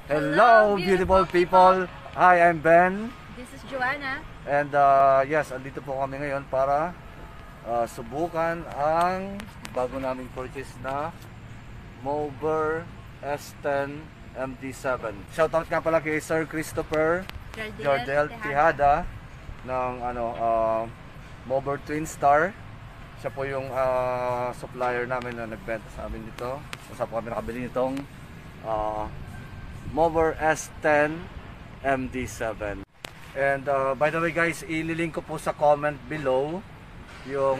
Hello, beautiful people! Hi, I'm Ben. This is Joanna. And yes, andito po kami ngayon para subukan ang bago naming purchase na Mover S10 MD7. Shoutout nga pala kay Sir Christopher Jardel Tejada ng Mover Twin Star. Siya po yung supplier namin na nagbenta sa amin dito. Saan po kami nakabili nitong Mover S10 MD7. And by the way guys, ililink ko po sa comment below yung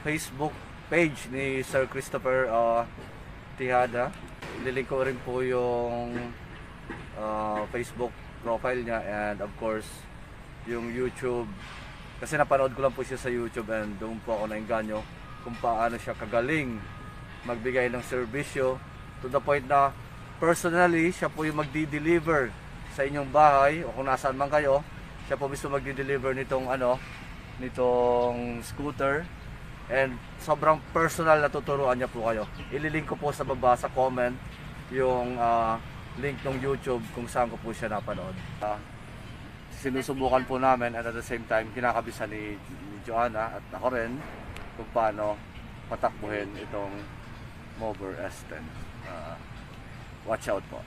Facebook page ni Sir Christopher Tejada. Ililink ko rin po yung Facebook profile niya, and of course yung YouTube, kasi napanood ko lang po siya sa YouTube and doon po ako nainganyo kung paano siya kagaling magbigay ng serbisyo, to the point na personally siya po yung magdi-deliver sa inyong bahay o kung nasaan man kayo. Siya po mismo magdi-deliver nitong scooter, and sobrang personal na tuturuan niya po kayo. Ililink ko po sa baba sa comment yung link ng YouTube kung saan ko po siya napanood. Sinusubukan po namin, and at the same time kinakabisan ni Joanna at ako rin kung paano patakbuhin itong Mover S10. Watch out po.